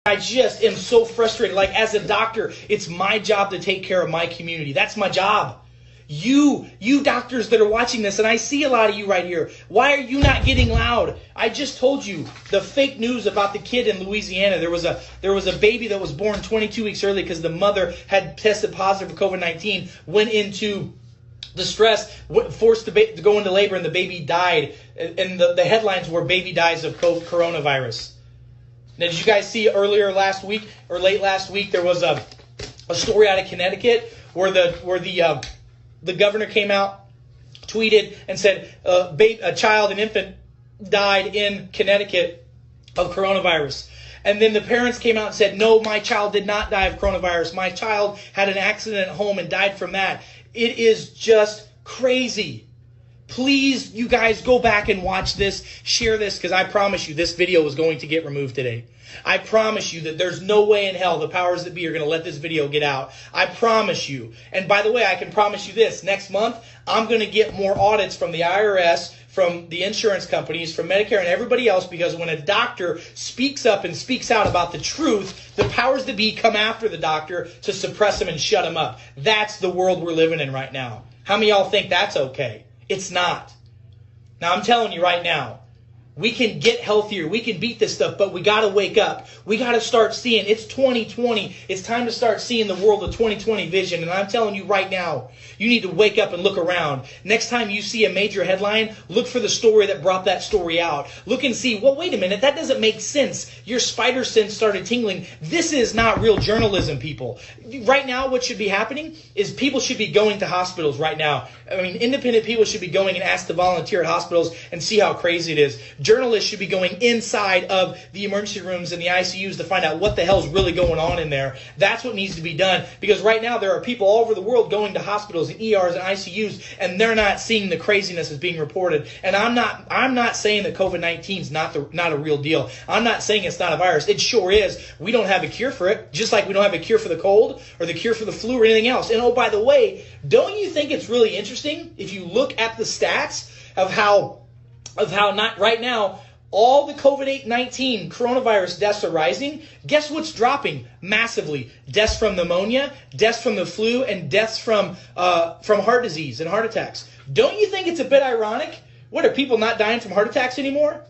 I just am so frustrated. Like, as a doctor, it's my job to take care of my community. That's my job. You doctors that are watching this, and I see a lot of you right here, why are you not getting loud? I just told you the fake news about the kid in Louisiana. There was a baby that was born 22 weeks early because the mother had tested positive for COVID-19, went into distress, forced to go into labor, and the baby died. And the headlines were "Baby dies of coronavirus." Now, did you guys see earlier last week or late last week there was a story out of Connecticut where the governor came out, tweeted, and said a child, an infant, died in Connecticut of coronavirus. And then the parents came out and said, no, my child did not die of coronavirus. My child had an accident at home and died from that. It is just crazy. Please, you guys, go back and watch this, share this, because I promise you this video is going to get removed today. I promise you that there's no way in hell the powers that be are going to let this video get out. I promise you. And by the way, I can promise you this. Next month, I'm going to get more audits from the IRS, from the insurance companies, from Medicare, and everybody else, because when a doctor speaks up and speaks out about the truth, the powers that be come after the doctor to suppress him and shut him up. That's the world we're living in right now. How many of y'all think that's okay? It's not. Now, I'm telling you right now, we can get healthier. We can beat this stuff, but we got to wake up. We got to start seeing. It's 2020. It's time to start seeing the world of 2020 vision. And I'm telling you right now, you need to wake up and look around. Next time you see a major headline, look for the story that brought that story out. Look and see, well, wait a minute, that doesn't make sense. Your spider sense started tingling. This is not real journalism, people. Right now, what should be happening is people should be going to hospitals right now. I mean, independent people should be going and asked to volunteer at hospitals and see how crazy it is. Journalists should be going inside of the emergency rooms and the ICUs to find out what the hell's really going on in there. That's what needs to be done, because right now there are people all over the world going to hospitals and ERs and ICUs, and they're not seeing the craziness that's being reported. And I'm not saying that COVID-19 is not a real deal. I'm not saying it's not a virus. It sure is. We don't have a cure for it, just like we don't have a cure for the cold or the cure for the flu or anything else. And oh, by the way, don't you think it's really interesting if you look at the stats of how not right now all the COVID-19 coronavirus deaths are rising? Guess what's dropping massively? Deaths from pneumonia, deaths from the flu, and deaths from heart disease and heart attacks. Don't you think it's a bit ironic? What, are people not dying from heart attacks anymore?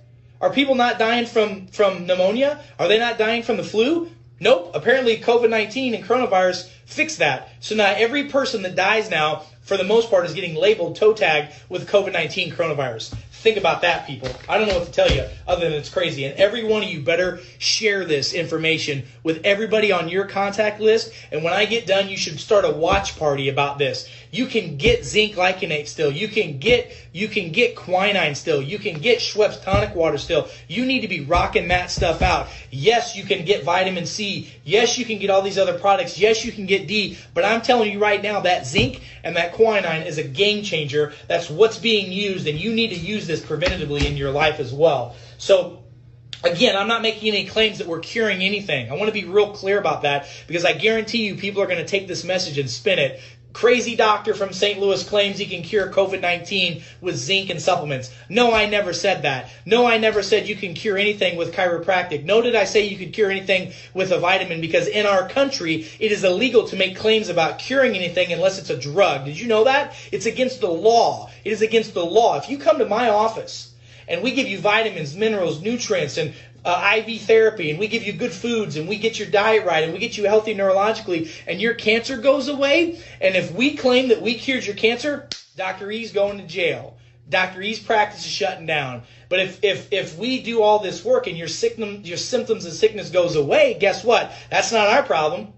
Are people not dying from pneumonia? Are they not dying from the flu? Nope. Apparently COVID-19 and coronavirus fixed that. So now every person that dies now, for the most part, is getting labeled, toe tagged with COVID-19 coronavirus. Think about that, people. I don't know what to tell you other than it's crazy. And every one of you better share this information with everybody on your contact list. And when I get done, you should start a watch party about this. You can get zinc glycinate still. You can get quinine still. You can get Schweppes tonic water still. You need to be rocking that stuff out. Yes, you can get vitamin C. Yes, you can get all these other products. Yes, you can get D. But I'm telling you right now, that zinc and that quinine is a game changer. That's what's being used, and you need to use this preventatively in your life as well. So again, I'm not making any claims that we're curing anything. I want to be real clear about that, because I guarantee you people are going to take this message and spin it. Crazy doctor from St. Louis claims he can cure COVID-19 with zinc and supplements. No, I never said that. No, I never said you can cure anything with chiropractic. No, did I say you could cure anything with a vitamin, because in our country, it is illegal to make claims about curing anything unless it's a drug. Did you know that? It's against the law. It is against the law. If you come to my office and we give you vitamins, minerals, nutrients, and IV therapy, and we give you good foods, and we get your diet right, and we get you healthy neurologically, and your cancer goes away, and if we claim that we cured your cancer, Dr. E's going to jail. Dr. E's practice is shutting down. But if we do all this work and your symptoms and sickness goes away, guess what? That's not our problem.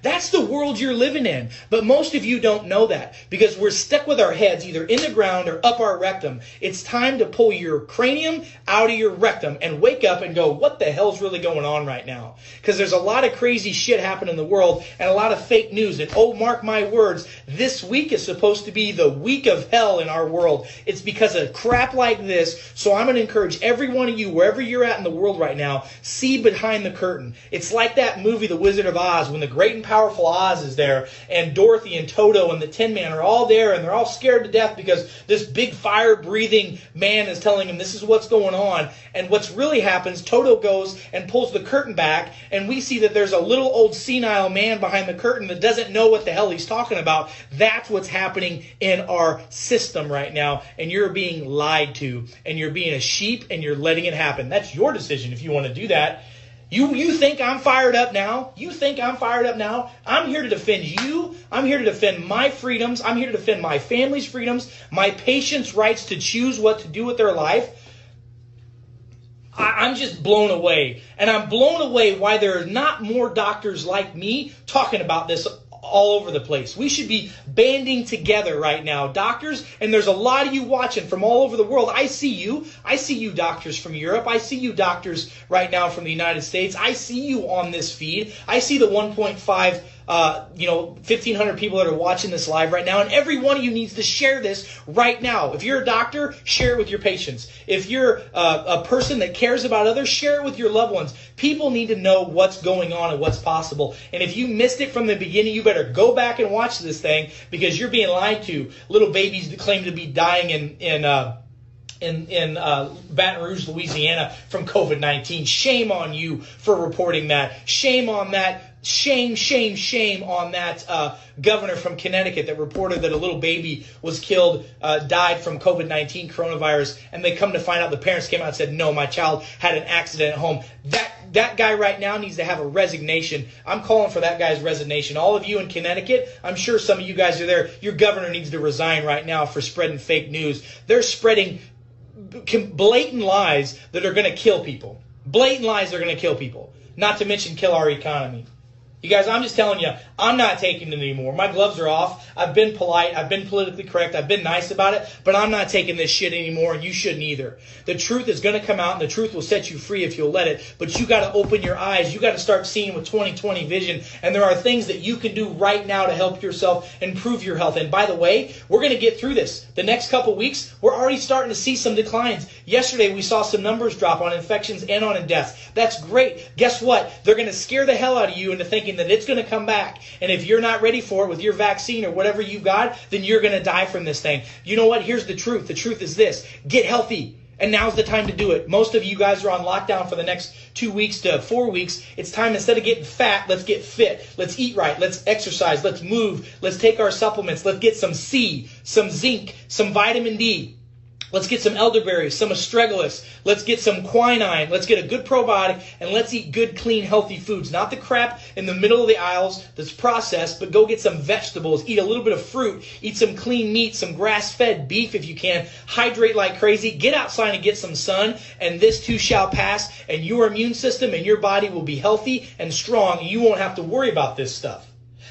That's the world you're living in. But most of you don't know that, because we're stuck with our heads either in the ground or up our rectum. It's time to pull your cranium out of your rectum and wake up and go, what the hell's really going on right now? Because there's a lot of crazy shit happening in the world and a lot of fake news. And oh, mark my words, this week is supposed to be the week of hell in our world. It's because of crap like this. So I'm going to encourage every one of you, wherever you're at in the world right now, see behind the curtain. It's like that movie, The Wizard of Oz, when the great and powerful powerful Oz is there, and Dorothy and Toto and the Tin Man are all there, and they're all scared to death because this big fire-breathing man is telling them this is what's going on. And what's really happens, Toto goes and pulls the curtain back, and we see that there's a little old senile man behind the curtain that doesn't know what the hell he's talking about. That's what's happening in our system right now, and you're being lied to, and you're being a sheep, and you're letting it happen. That's your decision if you want to do that. You think I'm fired up now? You think I'm fired up now? I'm here to defend you. I'm here to defend my freedoms. I'm here to defend my family's freedoms, my patients' rights to choose what to do with their life. I'm just blown away. And I'm blown away why there are not more doctors like me talking about this all over the place. We should be banding together right now, doctors, and there's a lot of you watching from all over the world. I see you. I see you doctors from Europe. I see you doctors right now from the United States. I see you on this feed. I see the 1.5 1,500 people that are watching this live right now, and every one of you needs to share this right now. If you're a doctor, share it with your patients. If you're a person that cares about others, share it with your loved ones. People need to know what's going on and what's possible. And if you missed it from the beginning, you better go back and watch this thing because you're being lied to. Little babies claim to be dying in Baton Rouge, Louisiana from COVID-19. Shame on you for reporting that. Shame on that. Shame on that governor from Connecticut that reported that a little baby was killed, died from COVID-19 coronavirus, and they come to find out the parents came out and said, no, my child had an accident at home. That guy right now needs to have a resignation. I'm calling for that guy's resignation. All of you in Connecticut, I'm sure some of you guys are there. Your governor needs to resign right now for spreading fake news. They're spreading blatant lies that are going to kill people. Blatant lies that are going to kill people. Not to mention kill our economy. You guys, I'm just telling you, I'm not taking it anymore. My gloves are off. I've been polite. I've been politically correct. I've been nice about it. But I'm not taking this shit anymore, and you shouldn't either. The truth is going to come out, and the truth will set you free if you'll let it. But you got to open your eyes. You got to start seeing with 20/20 vision. And there are things that you can do right now to help yourself improve your health. And by the way, we're going to get through this. The next couple weeks, we're already starting to see some declines. Yesterday, we saw some numbers drop on infections and on deaths. That's great. Guess what? They're going to scare the hell out of you into thinking that it's going to come back. And if you're not ready for it with your vaccine or whatever you got, then you're going to die from this thing. You know what? Here's the truth. The truth is this. Get healthy. And now's the time to do it. Most of you guys are on lockdown for the next 2 weeks to 4 weeks. It's time, instead of getting fat, let's get fit. Let's eat right. Let's exercise. Let's move. Let's take our supplements. Let's get some C, some zinc, some vitamin D. Let's get some elderberries, some astragalus. Let's get some quinine. Let's get a good probiotic, and let's eat good, clean, healthy foods. Not the crap in the middle of the aisles that's processed, but go get some vegetables. Eat a little bit of fruit. Eat some clean meat, some grass-fed beef if you can. Hydrate like crazy. Get outside and get some sun, and this too shall pass, and your immune system and your body will be healthy and strong, and you won't have to worry about this stuff.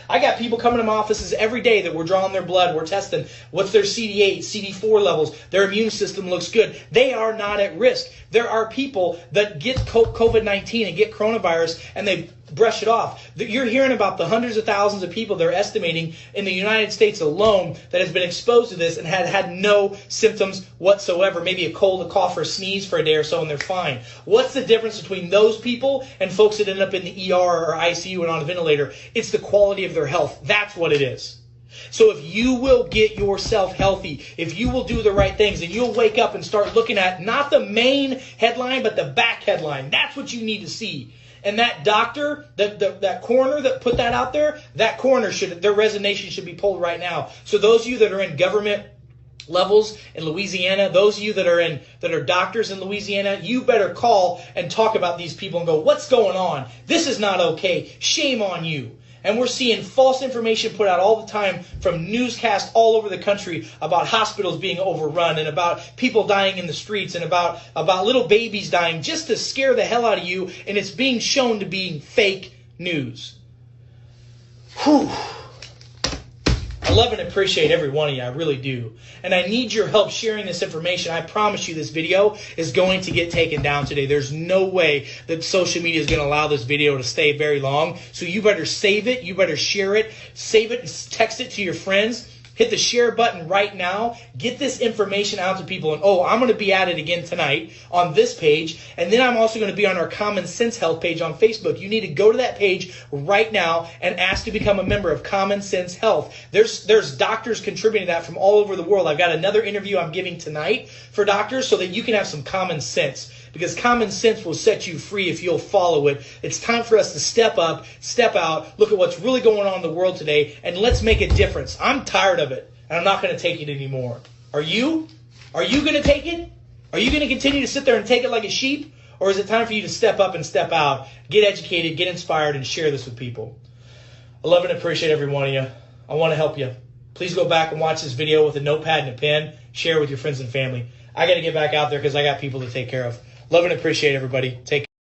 I got people coming to my offices every day that we're drawing their blood. We're testing what's their CD8, CD4 levels. Their immune system looks good. They are not at risk. There are people that get COVID-19 and get coronavirus and they brush it off. You're hearing about the hundreds of thousands of people they're estimating in the United States alone that has been exposed to this and had no symptoms whatsoever. Maybe a cold, a cough, or a sneeze for a day or so and they're fine. What's the difference between those people and folks that end up in the ER or ICU and on a ventilator? It's the quality of their health. That's what it is. So if you will get yourself healthy, if you will do the right things, and you'll wake up and start looking at not the main headline, but the back headline. That's what you need to see. And that doctor, that coroner that put that out there, that coroner their resignation should be pulled right now. So those of you that are in government levels in Louisiana, those of you that are doctors in Louisiana, you better call and talk about these people and go, what's going on? This is not okay. Shame on you. And we're seeing false information put out all the time from newscasts all over the country about hospitals being overrun and about people dying in the streets and about little babies dying just to scare the hell out of you. And it's being shown to be fake news. Whew. I love and appreciate every one of you. I really do. And I need your help sharing this information. I promise you this video is going to get taken down today. There's no way that social media is going to allow this video to stay very long. So you better save it. You better share it. Save it and text it to your friends. Hit the share button right now. Get this information out to people. And I'm going to be at it again tonight on this page. And then I'm also going to be on our Common Sense Health page on Facebook. You need to go to that page right now and ask to become a member of Common Sense Health. There's doctors contributing to that from all over the world. I've got another interview I'm giving tonight for doctors so that you can have some common sense. Because common sense will set you free if you'll follow it. It's time for us to step up, step out, look at what's really going on in the world today, and let's make a difference. I'm tired of it, and I'm not going to take it anymore. Are you? Are you going to take it? Are you going to continue to sit there and take it like a sheep? Or is it time for you to step up and step out, get educated, get inspired, and share this with people? I love and appreciate every one of you. I want to help you. Please go back and watch this video with a notepad and a pen. Share with your friends and family. I got to get back out there because I got people to take care of. Love and appreciate everybody. Take care.